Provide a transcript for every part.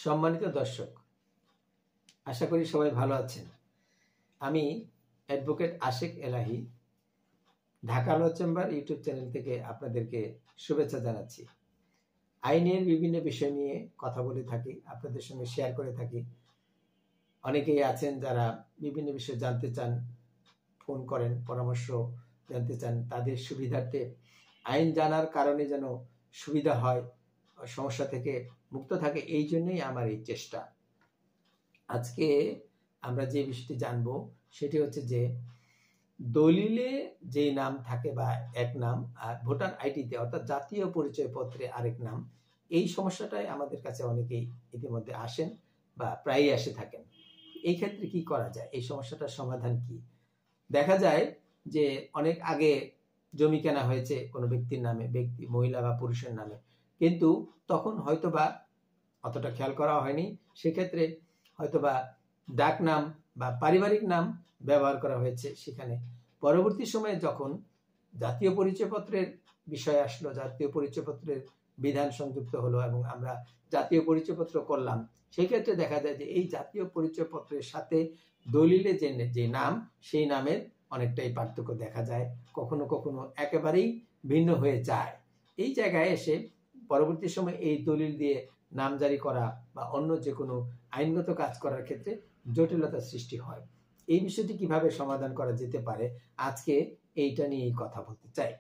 সম্মানিত দর্শক, আশা করি সবাই ভালো আছেন। আমি অ্যাডভোকেট আশিক এলাহি, ঢাকা ল চেম্বার ইউটিউব চ্যানেল থেকে আপনাদেরকে শুভেচ্ছা জানাচ্ছি। আইনের বিভিন্ন বিষয় নিয়ে কথা বলে থাকি, আপনাদের সঙ্গে শেয়ার করে থাকি। অনেকেই আছেন যারা বিভিন্ন বিষয় জানতে চান, ফোন করেন, পরামর্শ জানতে চান। তাদের সুবিধার্থে আইন জানার কারণে যেন সুবিধা হয়, সমস্যা থেকে মুক্ত থাকে, এই জন্যই আমার এই চেষ্টা। আজকে আমরা যে বিষয়টি জানবো সেটি হচ্ছে যে দলিলে যে নাম থাকে বা এক নাম, আর ভোটার আইডিতে অর্থাৎ জাতীয় পরিচয় পত্রে আরেক নাম, এই সমস্যাটাই আমাদের কাছে অনেকেই ইতিমধ্যে আসেন বা প্রায়ই এসে থাকেন। এই ক্ষেত্রে কি করা যায়, এই সমস্যাটার সমাধান কি? দেখা যায় যে অনেক আগে জমি কেনা হয়েছে কোনো ব্যক্তির নামে, ব্যক্তি মহিলা বা পুরুষের নামে, কিন্তু তখন হয়তোবা অতটা খেয়াল করা হয়নি। সেক্ষেত্রে হয়তোবা ডাক নাম বা পারিবারিক নাম ব্যবহার করা হয়েছে। সেখানে পরবর্তী সময়ে যখন জাতীয় পরিচয়পত্রের বিষয় আসলো, জাতীয় পরিচয়পত্রের বিধান সংযুক্ত হলো এবং আমরা জাতীয় পরিচয়পত্র করলাম, সেই ক্ষেত্রে দেখা যায় যে এই জাতীয় পরিচয়পত্রের সাথে দলিলে যে নাম, সেই নামের অনেকটাই পার্থক্য দেখা যায়, কখনো কখনো একেবারেই ভিন্ন হয়ে যায়। এই জায়গায় এসে পরবর্তী সময় এই দলিল দিয়ে নামজারি করা বা অন্য যে কোনো আইনগত কাজ করার ক্ষেত্রে জটিলতার সৃষ্টি হয়। এই বিষয়টি কিভাবে সমাধান করা যেতে পারে, আজকে এইটা নিয়েই কথা বলতে চাই।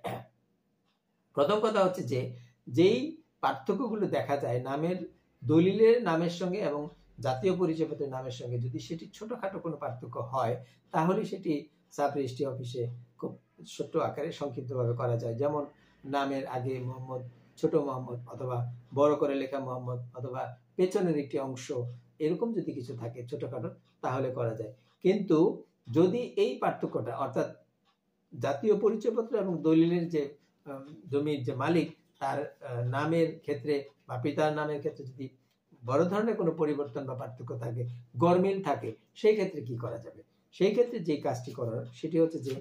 প্রথম কথা হচ্ছে যে যেই পার্থক্যগুলো দেখা যায় নামের, দলিলের নামের সঙ্গে এবং জাতীয় পরিচয়পত্রের নামের সঙ্গে, যদি সেটি ছোটখাটো কোনো পার্থক্য হয় তাহলে সেটি সাব রেজিস্ট্রি অফিসে খুব ছোট্ট আকারে সংক্ষিপ্তভাবে করা যায়। যেমন নামের আগে মোহাম্মদ, ছোট মোহাম্মদ, অথবা বড় করে লেখা মোহাম্মদ, অথবা পেছনের একটি অংশ, এরকম যদি কিছু থাকে ছোটখাটো, তাহলে করা যায়। কিন্তু যদি এই পার্থক্যটা অর্থাৎ জাতীয় পরিচয়পত্র এবং দলিলের যে জমির যে মালিক, তার নামের ক্ষেত্রে বা পিতার নামের ক্ষেত্রে যদি বড় ধরনের কোনো পরিবর্তন বা পার্থক্য থাকে, গরমিল থাকে, সেই ক্ষেত্রে কি করা যাবে? সেই ক্ষেত্রে যে কাজটি করার সেটি হচ্ছে যে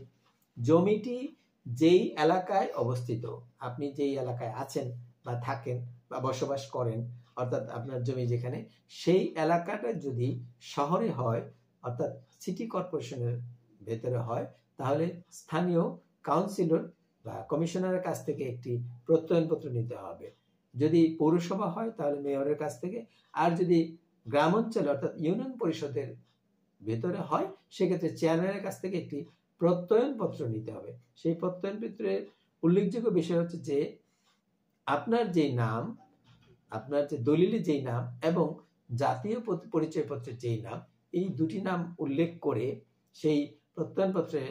জমিটি যেই এলাকায় অবস্থিত, আপনি যেই এলাকায় আছেন বা থাকেন বা বসবাস করেন, অর্থাৎ আপনার জমি যেখানে, সেই এলাকাটা যদি শহরে হয় অর্থাৎ সিটি কর্পোরেশনের ভেতরে হয়, তাহলে স্থানীয় কাউন্সিলর বা কমিশনারের কাছ থেকে একটি প্রত্যয়নপত্র নিতে হবে। যদি পৌরসভা হয় তাহলে মেয়রের কাছ থেকে, আর যদি গ্রাম অঞ্চলে অর্থাৎ ইউনিয়ন পরিষদের ভেতরে হয় সেক্ষেত্রে চেয়ারম্যানের কাছ থেকে একটি প্রত্যয়নপত্র নিতে হবে। সেই প্রত্যয়নপত্রের উল্লেখযোগ্য বিষয় হচ্ছে যে আপনার যে নাম, আপনার যে দলিলে যেই নাম এবং জাতীয় পরিচয়পত্রের যেই নাম, এই দুটি নাম উল্লেখ করে সেই প্রত্যয়নপত্রে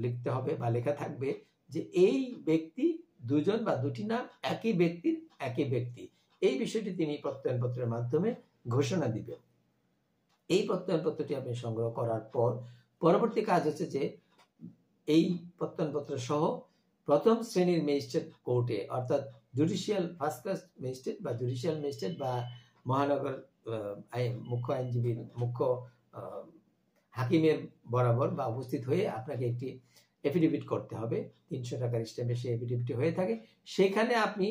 লিখতে হবে বা লেখা থাকবে যে এই ব্যক্তি দুজন বা দুটি নাম একই ব্যক্তির, একই ব্যক্তি। এই বিষয়টি তিনি প্রত্যয়নপত্রের মাধ্যমে ঘোষণা দিবেন। এই প্রত্যয়নপত্রটি আপনি সংগ্রহ করার পর পরবর্তী কাজ হচ্ছে যে এই প্রত্যয়নপত্র সহ প্রথম শ্রেণীর ম্যাজিস্ট্রেট কোর্টে অর্থাৎ জুডিশিয়াল ফার্স্ট ক্লাস ম্যাজিস্ট্রেট বা জুডিশিয়াল ম্যাজিস্ট্রেট বা মহানগর মুখ্য আইনজীবীর, মুখ্য হাকিমের বরাবর বা উপস্থিত হয়ে আপনাকে একটি এফিডেভিট করতে হবে। 300 টাকার স্ট্যাম্পে সেই এফিডেভিট হয়ে থাকে। সেখানে আপনি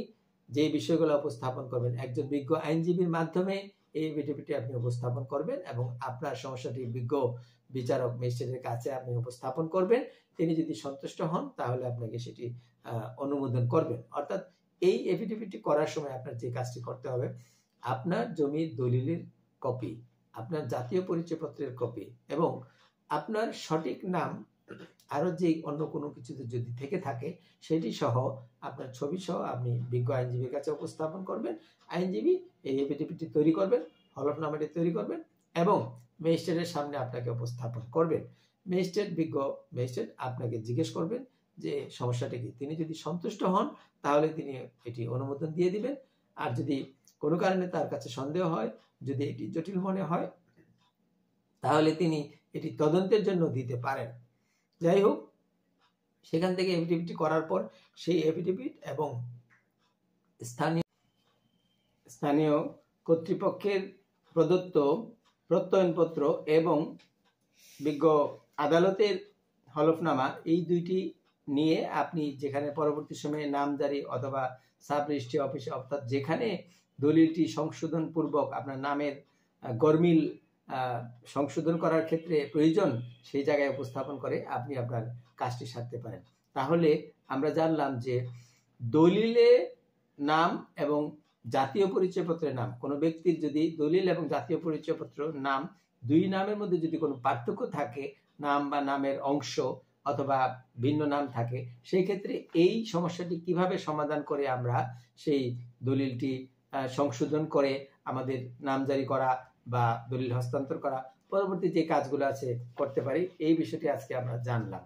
যে বিষয়গুলো উপস্থাপন করবেন, একজন বিজ্ঞ আইনজীবীর মাধ্যমে এই এফিডেভিটটি আপনি উপস্থাপন করবেন এবং আপনার সমস্যাটি বিজ্ঞ বিচারক ম্যাজিস্ট্রেটের কাছে আপনি উপস্থাপন করবেন। তিনি যদি সন্তুষ্ট হন তাহলে আপনাকে সেটি অনুমোদন করবেন। অর্থাৎ এই এফিডেভিটটি করার সময় আপনার যে কাজটি করতে হবে, আপনার জমির দলিলের কপি, আপনার জাতীয় পরিচয়পত্রের কপি এবং আপনার সঠিক নাম, আরো যে অন্য কোনো কিছু যদি থেকে থাকে সেটি সহ আপনার ছবি সহ আপনি বিজ্ঞ আইনজীবীর কাছে উপস্থাপন করবেন। আইনজীবী এই এফিডেভিটটি তৈরি করবেন, হলফনামাটি তৈরি করবেন এবং ম্যাজিস্ট্রেটের সামনে আপনাকে উপস্থাপন করবেন। ম্যাজিস্ট্রেট, বিজ্ঞ ম্যাজিস্ট্রেট আপনাকে জিজ্ঞেস করবেন যে সমস্যাটি কি। তিনি যদি সন্তুষ্ট হন তাহলে তিনি এটি অনুমোদন দিয়ে দিবেন। আর যদি কোনো কারণে তার কাছে সন্দেহ হয়, যদি এটি জটিল মনে হয়, তাহলে তিনি এটি তদন্তের জন্য দিতে পারেন। যাই হোক, সেখান থেকে এফিডেভিটটি করার পর সেই এফিডেভিট এবং স্থানীয় কর্তৃপক্ষের প্রদত্ত প্রত্যয়নপত্র এবং বিজ্ঞ আদালতের হলফনামা, এই দুইটি নিয়ে আপনি যেখানে পরবর্তী সময়ে নামজারি অথবা সাব রেজিস্ট্রি অফিসে অর্থাৎ যেখানে দলিলটি সংশোধন পূর্বক আপনার নামের গরমিল সংশোধন করার ক্ষেত্রে প্রয়োজন, সেই জায়গায় উপস্থাপন করে আপনি আপনার কাজটি সারতে পারেন। তাহলে আমরা জানলাম যে দলিলে নাম এবং জাতীয় পরিচয়পত্রের নাম, কোনো ব্যক্তির যদি দলিল এবং জাতীয় পরিচয়পত্র নাম দুই নামের মধ্যে যদি কোনো পার্থক্য থাকে, নাম বা নামের অংশ অথবা ভিন্ন নাম থাকে, সেই ক্ষেত্রে এই সমস্যাটি কিভাবে সমাধান করে আমরা সেই দলিলটি সংশোধন করে আমাদের নামজারি করা বা দলিল হস্তান্তর করা, পরবর্তী যে কাজগুলো আছে করতে পারি, এই বিষয়টি আজকে আমরা জানলাম।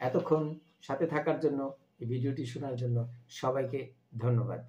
এতক্ষণ সাথে থাকার জন্য, এই ভিডিওটি শোনার জন্য সবাইকে ধন্যবাদ।